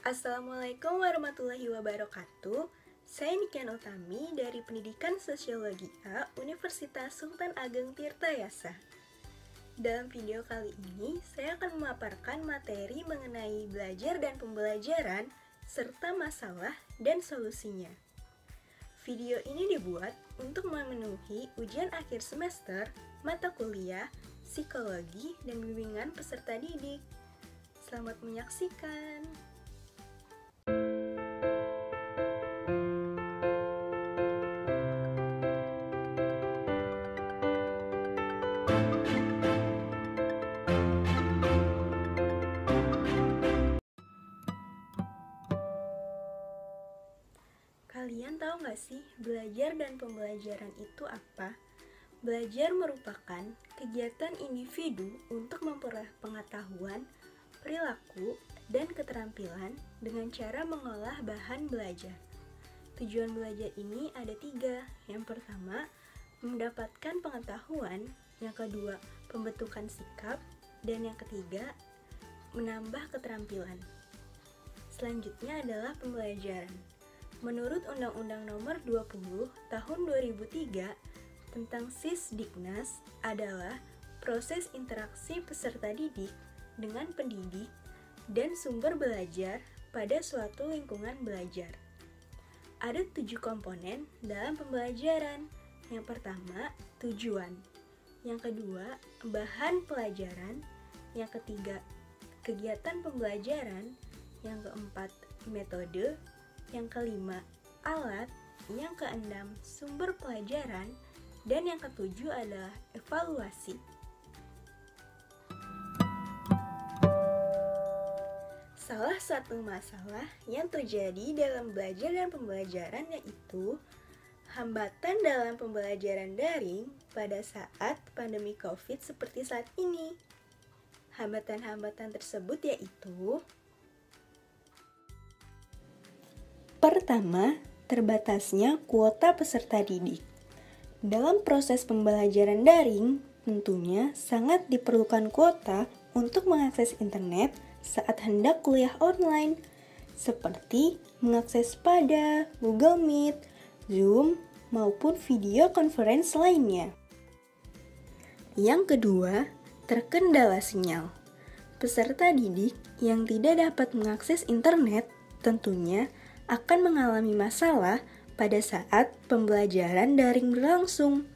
Assalamualaikum warahmatullahi wabarakatuh. Saya Niken Utami dari Pendidikan Sosiologi A, Universitas Sultan Ageng Tirtayasa. Dalam video kali ini, saya akan memaparkan materi mengenai belajar dan pembelajaran, serta masalah dan solusinya. Video ini dibuat untuk memenuhi ujian akhir semester, mata kuliah, psikologi, dan bimbingan peserta didik. Selamat menyaksikan! Kalian tahu nggak sih, belajar dan pembelajaran itu apa? Belajar merupakan kegiatan individu untuk memperoleh pengetahuan, perilaku, dan keterampilan dengan cara mengolah bahan belajar. Tujuan belajar ini ada 3. Yang pertama, mendapatkan pengetahuan. Yang kedua, pembentukan sikap. Dan yang ketiga, menambah keterampilan. Selanjutnya adalah pembelajaran. Menurut Undang-Undang Nomor 20 Tahun 2003 tentang Sisdiknas adalah proses interaksi peserta didik dengan pendidik dan sumber belajar pada suatu lingkungan belajar. Ada 7 komponen dalam pembelajaran. Yang pertama, tujuan. Yang kedua, bahan pelajaran. Yang ketiga, kegiatan pembelajaran. Yang keempat, metode. Yang kelima, alat. Yang keenam, sumber pelajaran. Dan yang ketujuh adalah evaluasi. Salah satu masalah yang terjadi dalam belajar dan pembelajaran yaitu hambatan dalam pembelajaran daring pada saat pandemi COVID seperti saat ini. Hambatan-hambatan tersebut yaitu: pertama, terbatasnya kuota peserta didik. Dalam proses pembelajaran daring, tentunya sangat diperlukan kuota untuk mengakses internet saat hendak kuliah online, seperti mengakses pada Google Meet, Zoom, maupun video conference lainnya. Yang kedua, terkendala sinyal. Peserta didik yang tidak dapat mengakses internet tentunya akan mengalami masalah pada saat pembelajaran daring berlangsung.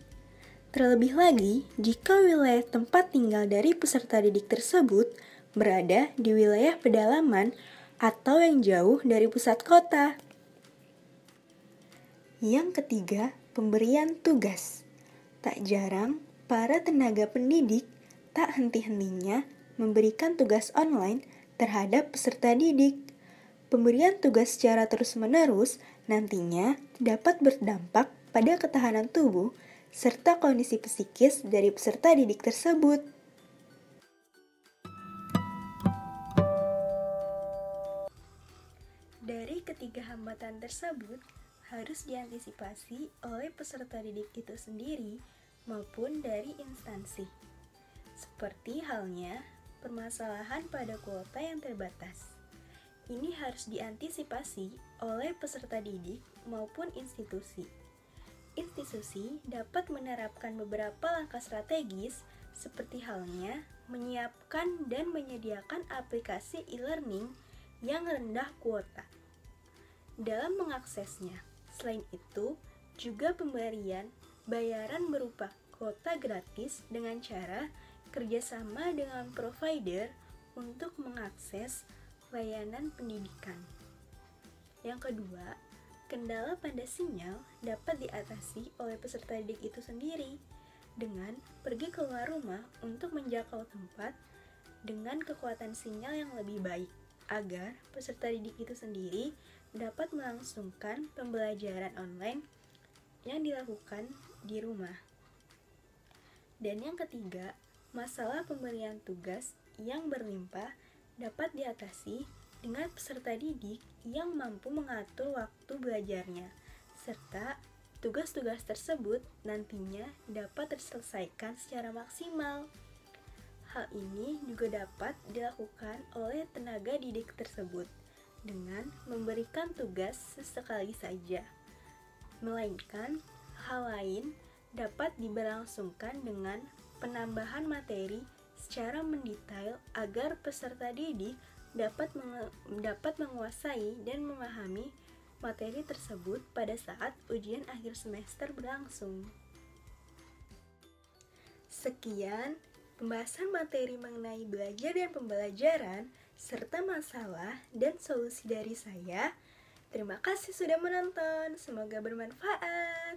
Terlebih lagi, jika wilayah tempat tinggal dari peserta didik tersebut berada di wilayah pedalaman atau yang jauh dari pusat kota. Yang ketiga, pemberian tugas. Tak jarang, para tenaga pendidik tak henti-hentinya memberikan tugas online terhadap peserta didik. Pemberian tugas secara terus-menerus nantinya dapat berdampak pada ketahanan tubuh serta kondisi psikis dari peserta didik tersebut. Dari ketiga hambatan tersebut harus diantisipasi oleh peserta didik itu sendiri maupun dari instansi. Seperti halnya permasalahan pada kuota yang terbatas. Ini harus diantisipasi oleh peserta didik maupun institusi. Institusi dapat menerapkan beberapa langkah strategis seperti halnya menyiapkan dan menyediakan aplikasi e-learning yang rendah kuota dalam mengaksesnya. Selain itu, juga pemberian bayaran berupa kuota gratis dengan cara kerjasama dengan provider untuk mengakses layanan pendidikan. Yang kedua, kendala pada sinyal dapat diatasi oleh peserta didik itu sendiri dengan pergi keluar rumah untuk menjangkau tempat dengan kekuatan sinyal yang lebih baik agar peserta didik itu sendiri dapat melangsungkan pembelajaran online yang dilakukan di rumah. Dan yang ketiga, masalah pemberian tugas yang berlimpah dapat diatasi dengan peserta didik yang mampu mengatur waktu belajarnya, serta tugas-tugas tersebut nantinya dapat terselesaikan secara maksimal. Hal ini juga dapat dilakukan oleh tenaga didik tersebut dengan memberikan tugas sesekali saja, melainkan hal lain dapat diberlangsungkan dengan penambahan materi secara mendetail agar peserta didik dapat menguasai dan memahami materi tersebut pada saat ujian akhir semester berlangsung. Sekian pembahasan materi mengenai belajar dan pembelajaran serta masalah dan solusi dari saya. Terima kasih sudah menonton, semoga bermanfaat.